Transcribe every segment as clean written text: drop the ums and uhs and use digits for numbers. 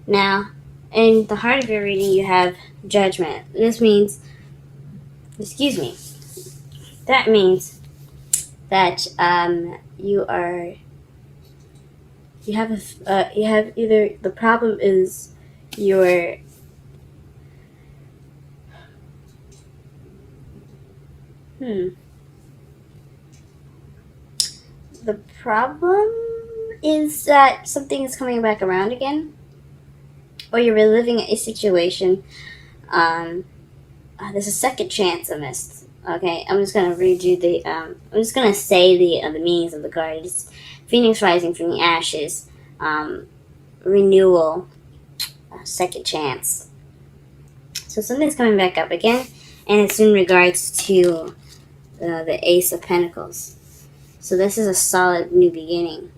Now, in the heart of your reading, you have Judgment. This means, excuse me, that means that you have either the problem is your the problem is that something is coming back around again, or you're reliving a situation. There's a second chance in this. Okay, I'm just gonna read you the. I'm just gonna say the meanings of the card. It's Phoenix rising from the ashes, renewal, second chance. So something's coming back up again, and it's in regards to the Ace of Pentacles. So this is a solid new beginning,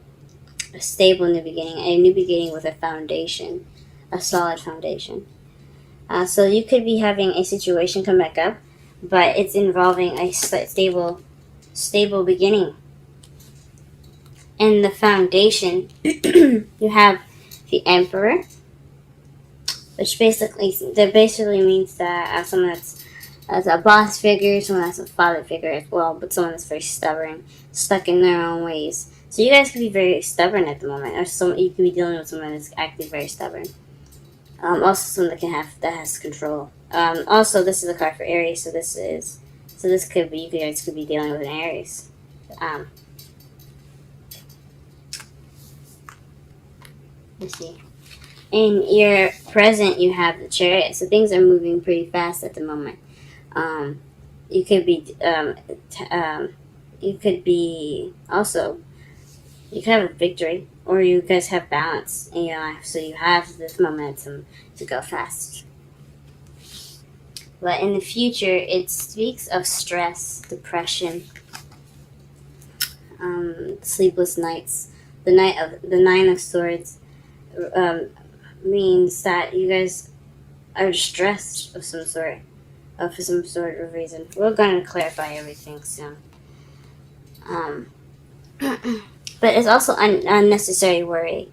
a stable new beginning, a new beginning with a foundation, a solid foundation. So you could be having a situation come back up, but it's involving a stable beginning. And the foundation, you have the Emperor, which basically means that someone that's a boss figure, someone that's a father figure as well, but someone that's very stubborn, stuck in their own ways. So you guys could be very stubborn at the moment, or you could be dealing with someone that's acting very stubborn. Also someone that has control. Also, this is a card for Aries, so this could be, you guys could be dealing with an Aries. Let's see. In your present, you have the Chariot, so things are moving pretty fast at the moment. You could be you could have a victory, or you guys have balance in your life, so you have this momentum to go fast. But in the future, it speaks of stress, depression, sleepless nights. The Nine of Swords means that you guys are stressed of some sort, for some sort of reason. We're going to clarify everything soon. But it's also unnecessary worry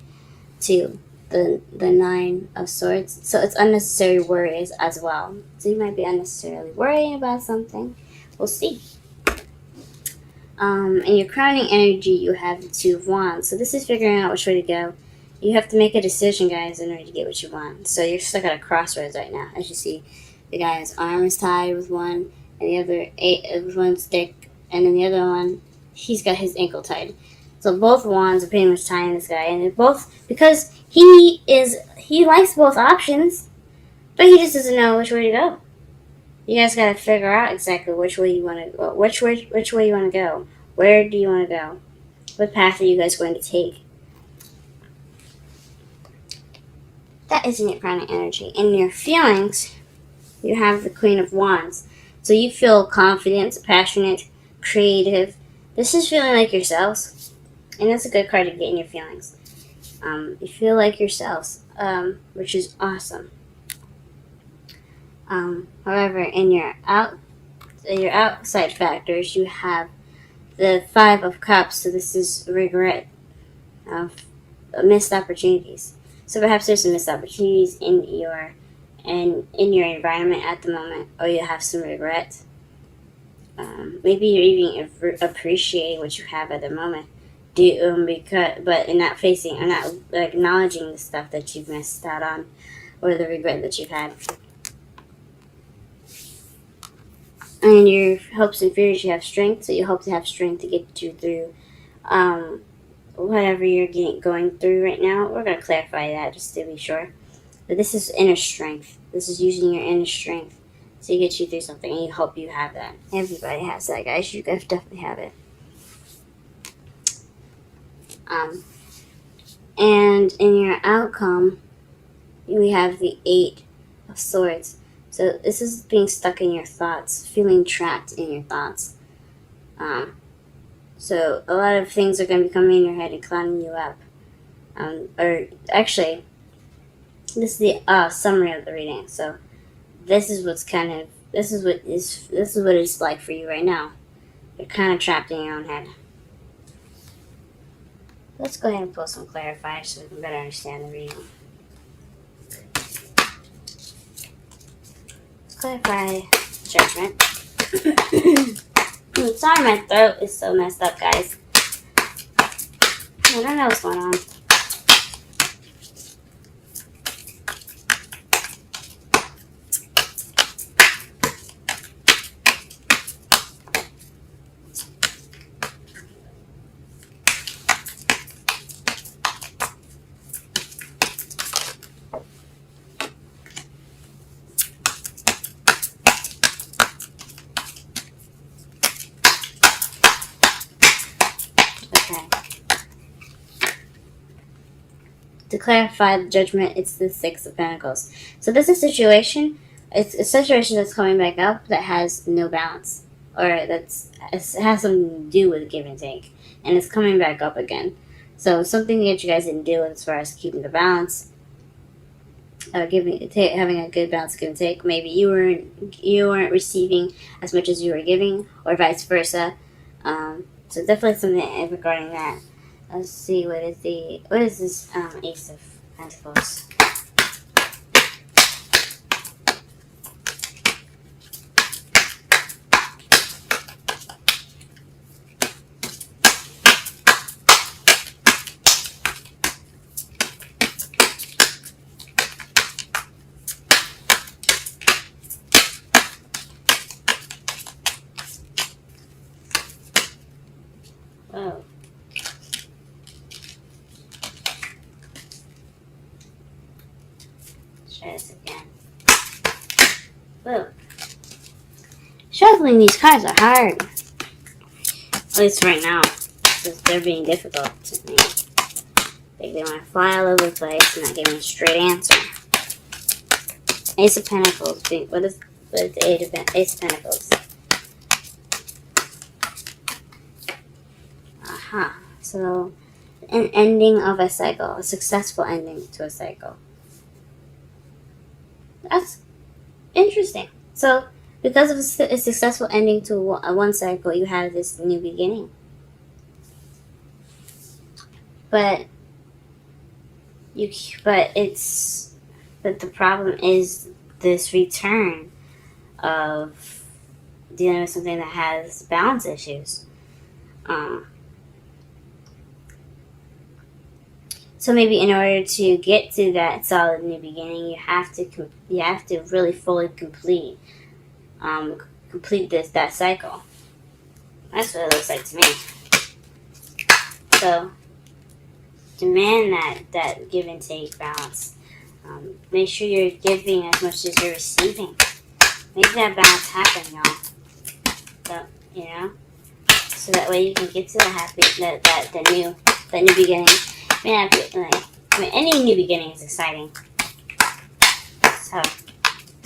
too. The Nine of Swords, so it's unnecessary worries as well. So you might be unnecessarily worrying about something. We'll see. In your crowning energy, you have the Two of Wands. So this is figuring out which way to go. You have to make a decision, guys, in order to get what you want. So you're stuck at a crossroads right now. As you see, the guy's arm is tied with one, and the other with one stick, and then the other one, he's got his ankle tied. So both wands are pretty much tying this guy, and they're both, because he likes both options, but he just doesn't know which way to go. You guys gotta figure out exactly which way you want to go. Which way you want to go? Where do you want to go? What path are you guys going to take? That isn't your crowning energy. In your feelings, you have the Queen of Wands. So you feel confident, passionate, creative. This is feeling like yourselves. And that's a good card to get in your feelings. You feel like yourselves, which is awesome. However, in your outside factors, you have the Five of Cups. So this is regret of missed opportunities. So perhaps there's some missed opportunities in your environment at the moment, or you have some regret. Maybe you're even appreciating what you have at the moment, but not acknowledging the stuff that you've missed out on, or the regret that you've had. And your hopes and fears, you have strength, so you hope to have strength to get you through whatever you're going through right now. We're going to clarify that just to be sure. But this is inner strength. This is using your inner strength to get you through something, and you hope you have that. Everybody has that, guys. You guys definitely have it. And in your outcome, we have the Eight of Swords. So this is being stuck in your thoughts, feeling trapped in your thoughts. So a lot of things are going to be coming in your head and clouding you up. Or actually, this is the summary of the reading. So this is what it's like for you right now. You're kind of trapped in your own head. Let's go ahead and pull some clarifiers so we can better understand the reading. Clarify judgment. Sorry, my throat is so messed up, guys. I don't know what's going on. Okay. To clarify the judgment, it's the Six of Pentacles. So this is a situation. It's a situation that's coming back up that has no balance, or it has something to do with give and take, and it's coming back up again. So something that you guys didn't do as far as keeping the balance, having a good balance, give and take. Maybe you weren't receiving as much as you were giving, or vice versa. So definitely something regarding that. Let's see, what is this Ace of Pentacles? Oh. Try this again. Whoa. Shuffling these cards are hard. At least right now. Because they're being difficult to me. Like they want to fly all over the place and not give me a straight answer. Ace of Pentacles. What is the Ace of Pentacles? Aha. So, an ending of a cycle. A successful ending to a cycle. That's interesting. So, because of a successful ending to one cycle, you have this new beginning. But the problem is this return of dealing with something that has balance issues. So maybe in order to get to that solid new beginning, you have to really fully complete that cycle. That's what it looks like to me. So demand that give and take balance. Make sure you're giving as much as you're receiving. Make that balance happen, y'all. So that way you can get to the new beginning. Any new beginning is exciting. So,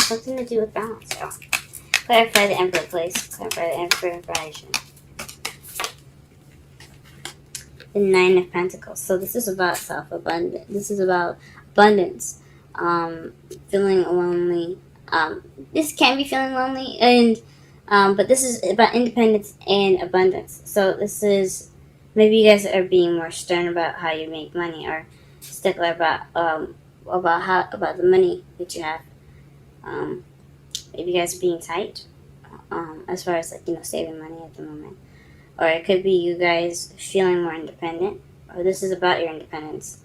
something to do with balance, y'all. Clarify the Emperor, please. Clarify the Emperor vibration. The Nine of Pentacles. So this is about self-abundance. This is about abundance. Feeling lonely. This can be feeling lonely, and but this is about independence and abundance. So this is, maybe you guys are being more stern about how you make money, or stickler about the money that you have. Maybe you guys are being tight, as far as saving money at the moment, or it could be you guys feeling more independent, or this is about your independence.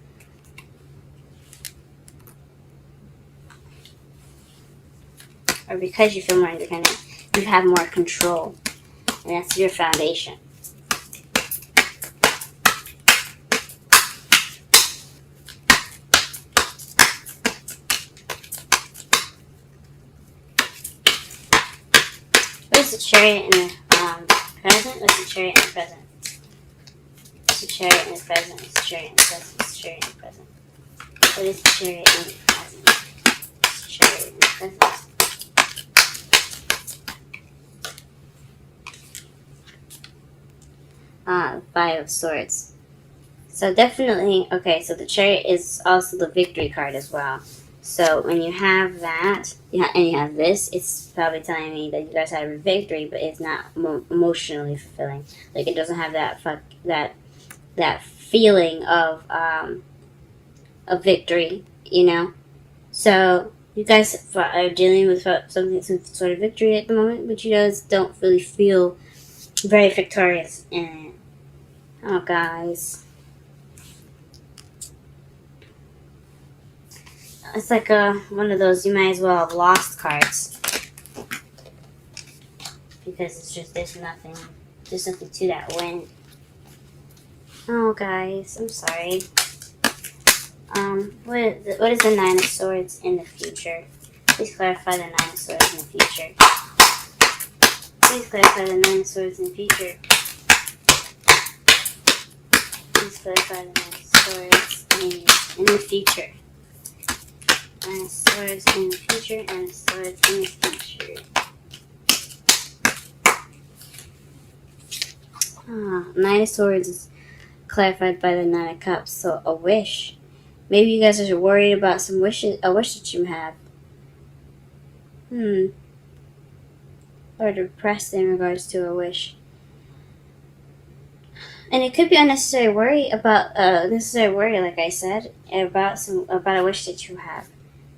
Or because you feel more independent, you have more control, and that's your foundation. What's the Chariot in the present? What's the Chariot in the present? What's the Chariot in the present? What's the Chariot in the present? What's the Chariot in the present? What is the Chariot in the present? What's the Chariot in the present? Five of Swords. So definitely, okay, so the Chariot is also the victory card as well. So when you have that, and you have this, it's probably telling me that you guys have a victory, but it's not emotionally fulfilling. Like, it doesn't have that feeling of victory, So You guys are dealing with some sort of victory at the moment, but you guys don't really feel very victorious in it. Oh, guys. It's like one of those you might as well have lost cards. Because it's just, there's nothing to that win. Oh, guys, I'm sorry. What is the Nine of Swords in the future? Please clarify the Nine of Swords in the future. Please clarify the Nine of Swords in the future. Please clarify the Nine of Swords in the future. Nine of Swords in the future, Nine of Swords in the future. Nine of Swords is clarified by the Nine of Cups, so a wish. Maybe you guys are worried about a wish that you have. Or depressed in regards to a wish. And it could be unnecessary worry about like I said, about a wish that you have.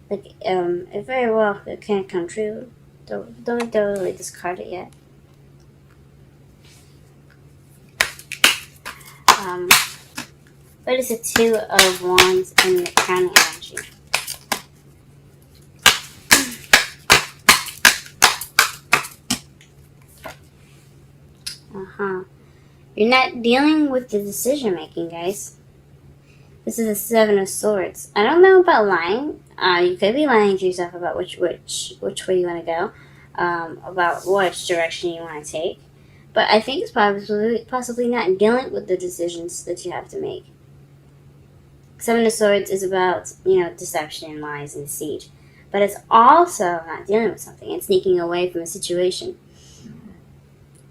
Like it very well it can't come true. Don't totally discard it yet. What is the Two of Wands in the crowning energy? You're not dealing with the decision making, guys. This is the Seven of Swords. I don't know about lying. You could be lying to yourself about which way you want to go, about which direction you want to take. But I think it's possibly not dealing with the decisions that you have to make. Seven of Swords is about, deception, lies, and deceit. But it's also not dealing with something. It's sneaking away from a situation.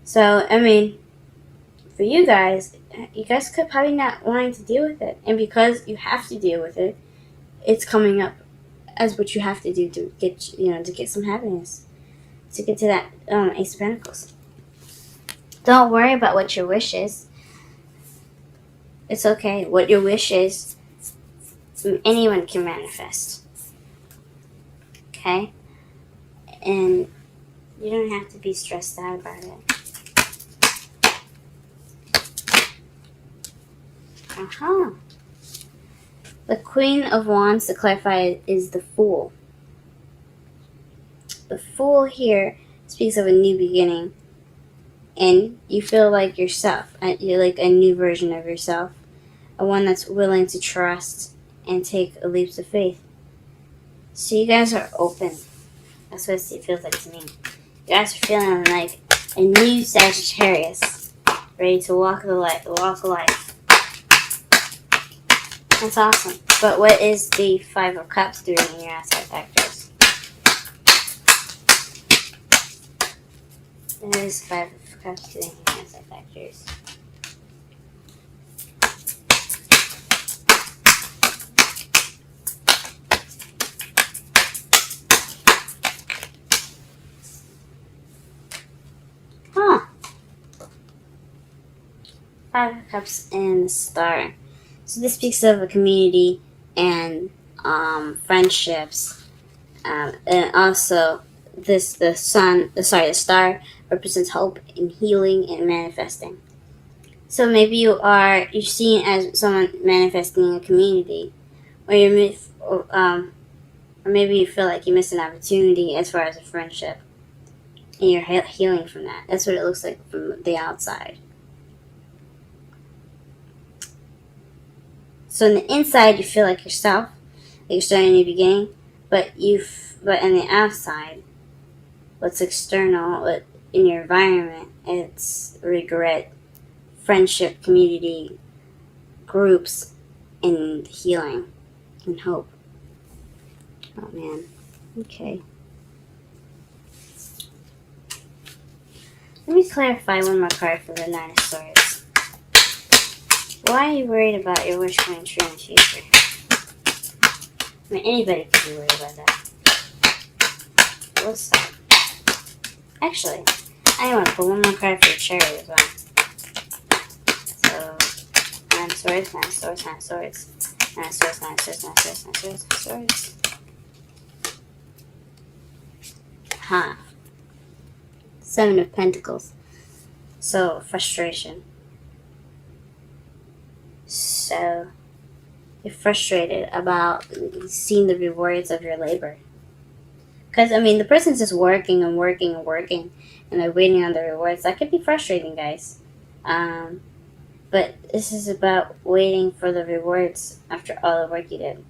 So, for you guys could probably not wanting to deal with it. And because you have to deal with it, it's coming up as what you have to do to get some happiness. To get to that Ace of Pentacles. Don't worry about what your wish is. It's okay. What your wish is, anyone can manifest. Okay? And you don't have to be stressed out about it. The Queen of Wands, to clarify, is the Fool. The Fool here speaks of a new beginning. And you feel like yourself. You're like a new version of yourself. One that's willing to trust and take leaps of faith. So you guys are open. That's what it feels like to me. You guys are feeling like a new Sagittarius. Ready to walk life. That's awesome. But what is the Five of Cups doing in your outside factors? What is the Five of Cups doing in your outside factors? Five of Cups and the Star. So this speaks of a community and friendships, and also the star represents hope and healing and manifesting. So maybe you're seen as someone manifesting in a community, or maybe you feel like you missed an opportunity as far as a friendship, and you're healing from that. That's what it looks like from the outside. So on the inside, you feel like yourself, like you're starting a new beginning, but on the outside, what's external, in your environment, it's regret, friendship, community, groups, and healing, and hope. Oh man, okay. Let me clarify one more card for the Nine of Swords. Why are you worried about your wish coming true in the future? Anybody could be worried about that. We'll stop. Actually, I want to pull one more card for the Chariot as well. So, Nine of Swords, Nine of Swords, Nine of Swords, Nine of Swords, Nine of Swords, Nine of Swords, Nine of Swords, Nine of Swords. Huh. Seven of Pentacles. So, frustration. So, you're frustrated about seeing the rewards of your labor. Because, I mean, the person's just working and working and working, and they're waiting on the rewards. That could be frustrating, guys. But this is about waiting for the rewards after all the work you did.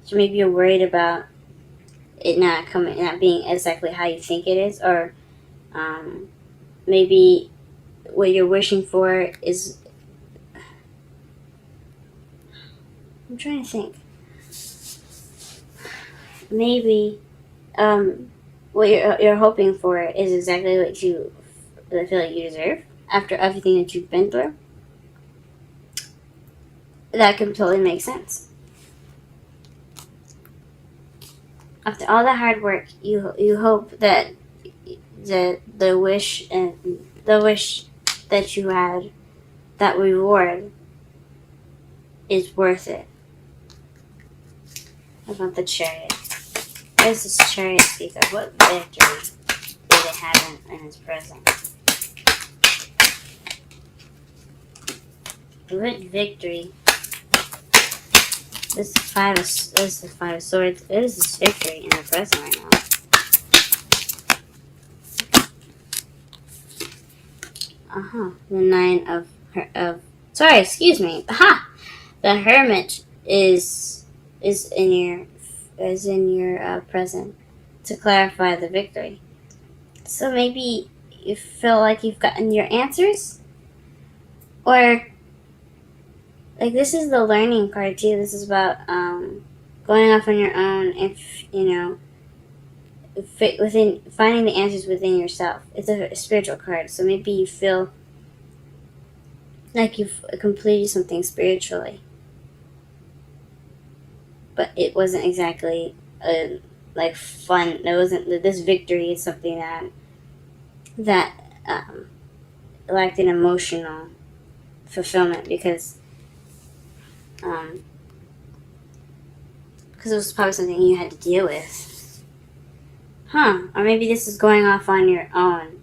So maybe you're worried about it not being exactly how you think it is, or maybe what you're wishing for is. I'm trying to think. Maybe what you're hoping for is exactly what you feel like you deserve after everything that you've been through. That can totally make sense. After all that hard work, you hope that the wish that you had, that reward, is worth it. What about the Chariot? What does this Chariot speak of? What victory do they have in his presence? What victory? This is the Five of Swords. What is this victory in the present right now? The Nine of sorry, excuse me. Aha! The Hermit is in your present to clarify the victory. So maybe you feel like you've gotten your answers, or like this is the learning card too. This is about going off on your own, if finding the answers within yourself. It's a spiritual card, so maybe you feel like you've completed something spiritually, but it wasn't exactly fun. It wasn't. This victory is something that lacked an emotional fulfillment because it was probably something you had to deal with. Or maybe this is going off on your own.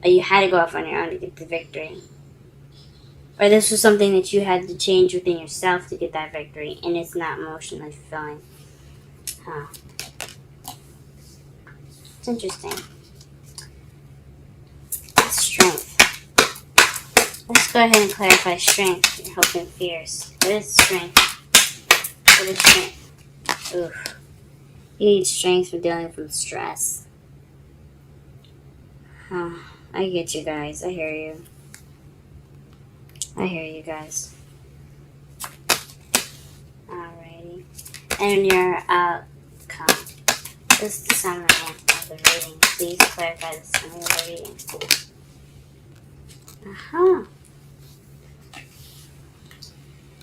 Or you had to go off on your own to get the victory. Or this was something that you had to change within yourself to get that victory, and it's not emotionally fulfilling. It's interesting. Strength. Let's go ahead and clarify strength, your hope and fears. What is strength? What is strength? Oof. You need strength for dealing with stress. I get you guys. I hear you. I hear you guys. Alrighty. And your outcome. This is the summary of the reading. Please clarify the summary of the reading.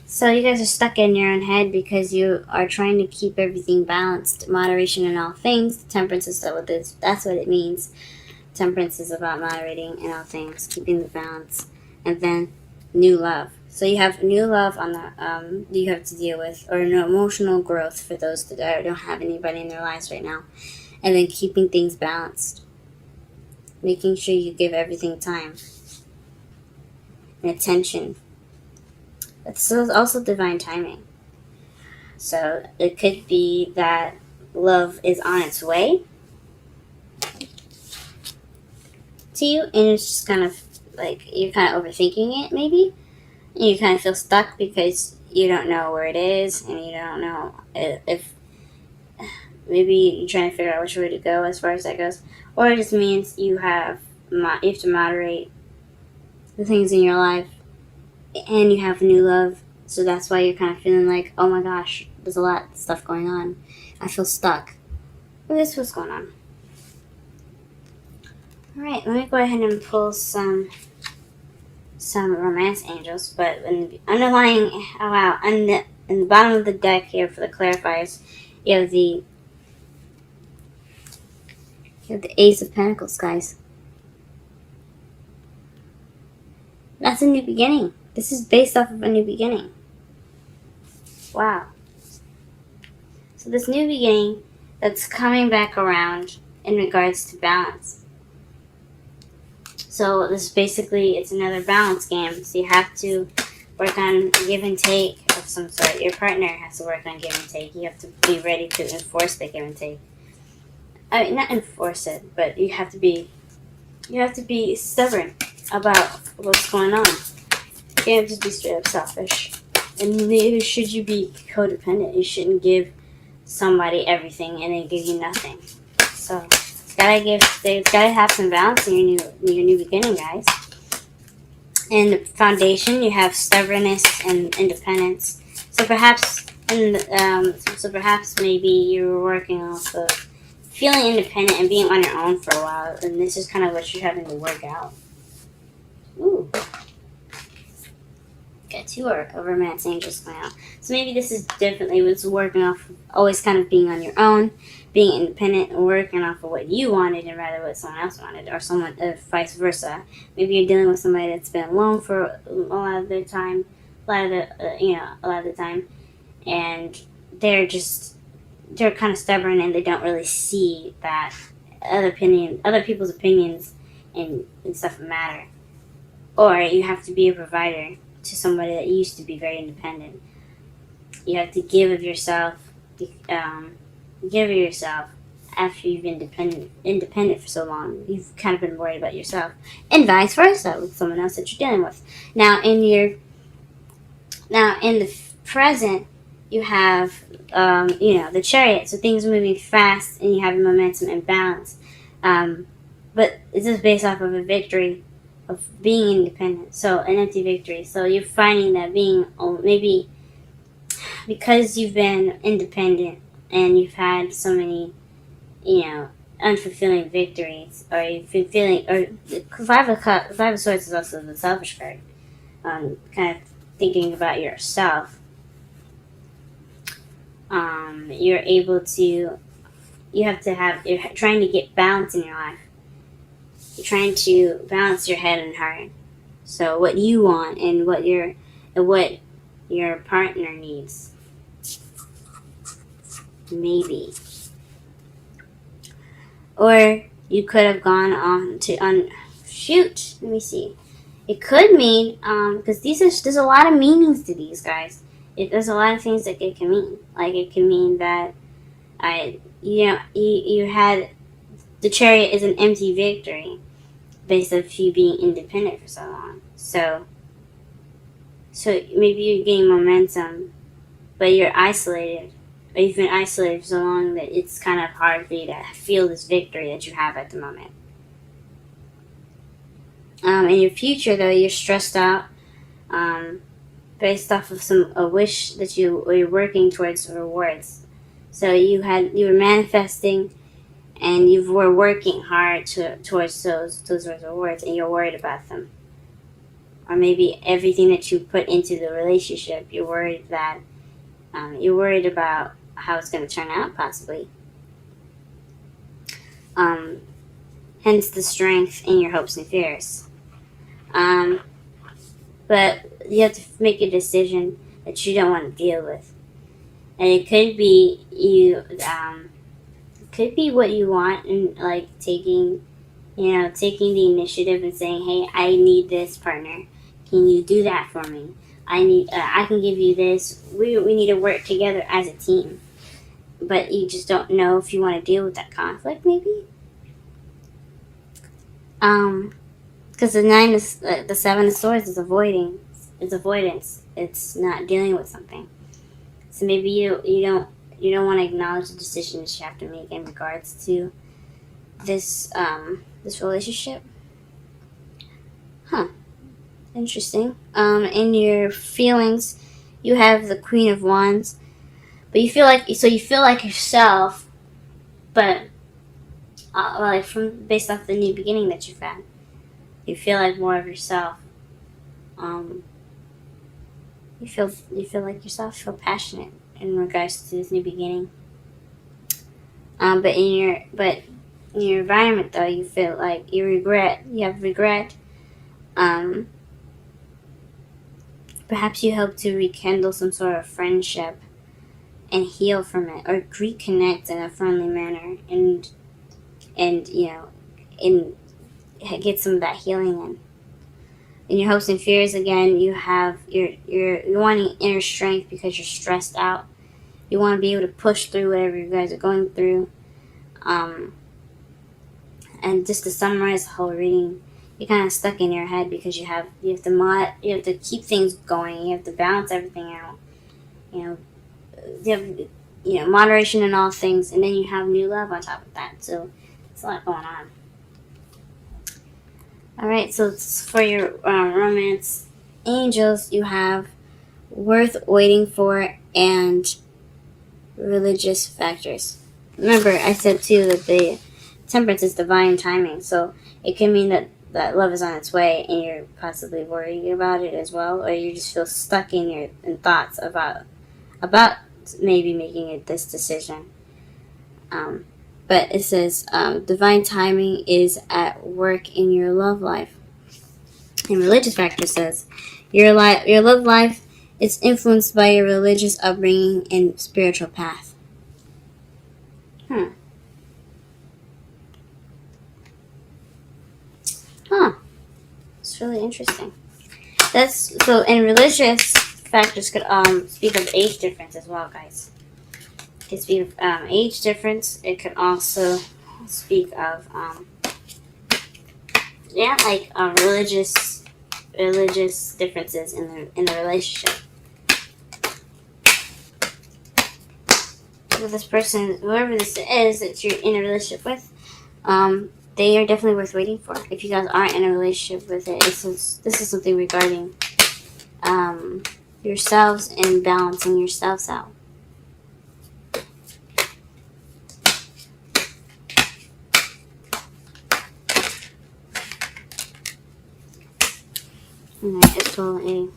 So you guys are stuck in your own head because you are trying to keep everything balanced. Moderation in all things. Temperance is that's what it means. Temperance is about moderating in all things, keeping the balance. And then new love. So you have new love on the you have to deal with, or no emotional growth for those that don't have anybody in their lives right now. And then keeping things balanced. Making sure you give everything time and attention. It's also divine timing. So it could be that love is on its way to you, and it's just kind of like you're kind of overthinking it, maybe. And you kind of feel stuck because you don't know where it is, and you don't know if maybe you're trying to figure out which way to go as far as that goes. Or it just means you have to moderate the things in your life, and you have new love, so that's why you're kind of feeling like, oh my gosh, there's a lot of stuff going on. I feel stuck. But this was going on. Alright, let me go ahead and pull some romance angels, but in the underlying, in the bottom of the deck here for the clarifiers, you have the Ace of Pentacles, guys. That's a new beginning. This is based off of a new beginning. Wow. So this new beginning that's coming back around in regards to balance. So this basically, it's another balance game. So you have to work on give and take of some sort. Your partner has to work on give and take. You have to be ready to enforce the give and take. I mean, not enforce it, but you have to be stubborn about what's going on. You can't just be straight up selfish. And neither should you be codependent. You shouldn't give somebody everything and they give you nothing. So it's gotta have some balance in your new beginning, guys. In the foundation, you have stubbornness and independence. So perhaps maybe you were working off of feeling independent and being on your own for a while, and this is kind of what you're having to work out. Ooh. Got two romance angels coming out. So maybe this is definitely what's working off, always kind of being on your own, being independent, and working off of what you wanted and rather what someone else wanted, or vice versa. Maybe you're dealing with somebody that's been alone for a lot of the time, and they're kind of stubborn and they don't really see that other people's opinions and stuff matter. Or you have to be a provider to somebody that used to be very independent. You have to give of yourself after you've been independent for so long. You've kind of been worried about yourself, and vice versa with someone else that you're dealing with. Now in the present, you have the Chariot. So things are moving fast, and you have momentum and balance. But this is based off of a victory of being independent. So an empty victory. So you're finding that maybe because you've been independent and you've had so many, unfulfilling victories, or you've been feeling, or Five of Swords is also the selfish card. Kind of thinking about yourself. You're trying to get balance in your life. You're trying to balance your head and heart. So what you want and what your partner needs. Maybe. Or you could have gone on to let me see. It could mean because there's a lot of meanings to these, guys. There's a lot of things that it can mean. Like it can mean that you had the Chariot is an empty victory based on you being independent for so long. So maybe you're getting momentum, but you're isolated. Or you've been isolated for so long that it's kind of hard for you to feel this victory that you have at the moment. In your future, though, you're stressed out based off of a wish that you're working towards rewards. So you were manifesting, and you were working hard towards those rewards, and you're worried about them. Or maybe everything that you put into the relationship, you're worried about how it's going to turn out, possibly. Hence the strength in your hopes and fears. But you have to make a decision that you don't want to deal with. And it could be what you want, and like taking the initiative and saying, hey, I need this, partner. Can you do that for me? I can give you this. We need to work together as a team. But you just don't know if you want to deal with that conflict, maybe. Because the Seven of Swords is avoiding. It's avoidance. It's not dealing with something. So maybe you don't want to acknowledge the decisions you have to make in regards to this relationship. Interesting. In your feelings, you have the Queen of Wands, but you feel like yourself, but based off the new beginning that you've had, you feel like more of yourself. You feel like yourself. Feel passionate in regards to this new beginning. But in your environment, though, you feel like you have regret. Perhaps you hope to rekindle some sort of friendship and heal from it, or reconnect in a friendly manner. And and get some of that healing in. In your hopes and fears, again, you're wanting inner strength because you're stressed out. You want to be able to push through whatever you guys are going through. And just to summarize the whole reading, you're kind of stuck in your head because you have to keep things going. You have to balance everything out. You have moderation in all things, and then you have new love on top of that. So it's a lot going on. All right, so for your romance angels, you have worth waiting for and religious factors. Remember, I said too that the temperance is divine timing, so it can mean that love is on its way and you're possibly worried about it as well, or you just feel stuck in thoughts about maybe making this decision. But it says divine timing is at work in your love life. And religious factor says your love life is influenced by your religious upbringing and spiritual path. It's really interesting. And religious factors could speak of age difference as well, guys. It could speak of age difference. It could also speak of religious differences in the relationship. So this person, whoever this is that you're in a relationship with, they are definitely worth waiting for. If you guys aren't in a relationship with it, this is something regarding yourselves and balancing yourselves out. Alright, let's pull a...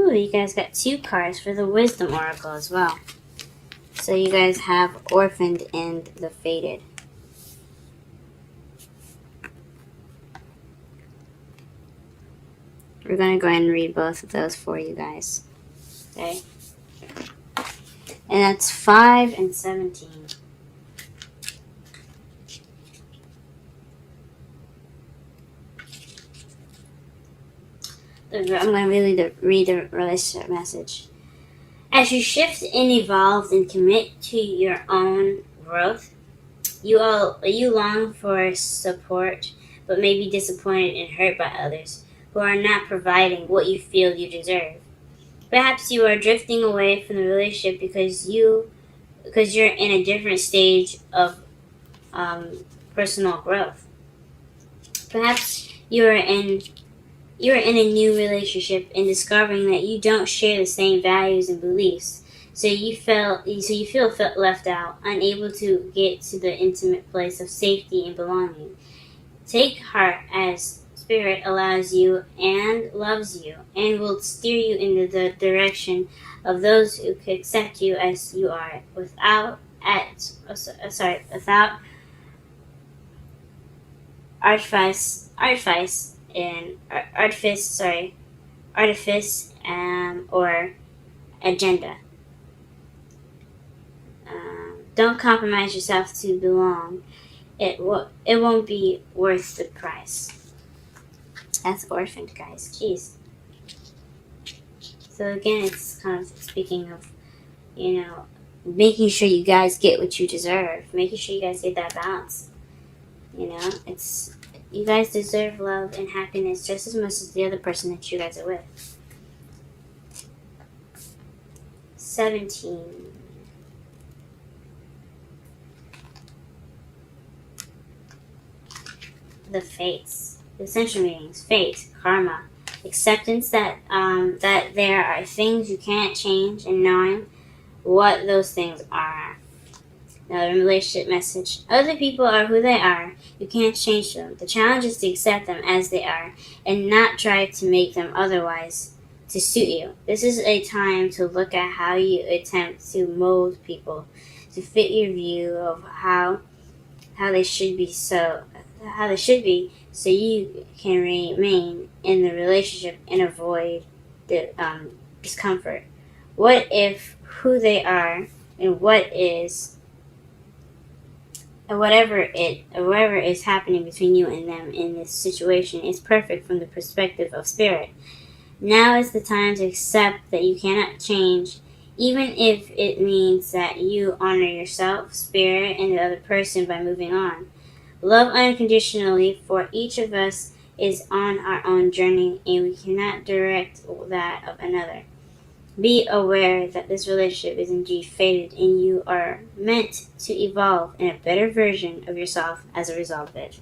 Ooh, you guys got 2 cards for the Wisdom Oracle as well. So you guys have Orphaned and the Fated. We're going to go ahead and read both of those for you guys. Okay? And that's 5 and 17. I'm going to read the relationship message. As you shift and evolve and commit to your own growth, you long for support, but may be disappointed and hurt by others who are not providing what you feel you deserve. Perhaps you are drifting away from the relationship because you're in a different stage of personal growth. Perhaps you are in a new relationship and discovering that you don't share the same values and beliefs, so you feel left out, unable to get to the intimate place of safety and belonging. Take heart, as Spirit allows you and loves you and will steer you into the direction of those who could accept you as you are, without artifice or agenda. Don't compromise yourself to belong. It won't be worth the price. That's Orphaned, guys. Jeez. So again, it's kind of speaking of, making sure you guys get what you deserve. Making sure you guys get that balance. You guys deserve love and happiness just as much as the other person that you guys are with. 17. The fates. The essential meanings: fate, karma, acceptance that there are things you can't change, and knowing what those things are. Another relationship message: other people are who they are. You can't change them. The challenge is to accept them as they are and not try to make them otherwise to suit you. This is a time to look at how you attempt to mold people to fit your view of how they should be, so you can remain in the relationship and avoid the discomfort. What if who they are and whatever is happening between you and them in this situation is perfect from the perspective of spirit. Now is the time to accept that you cannot change, even if it means that you honor yourself, spirit, and the other person by moving on. Love unconditionally, for each of us is on our own journey and we cannot direct that of another. Be aware that this relationship is indeed fated and you are meant to evolve in a better version of yourself as a result of it.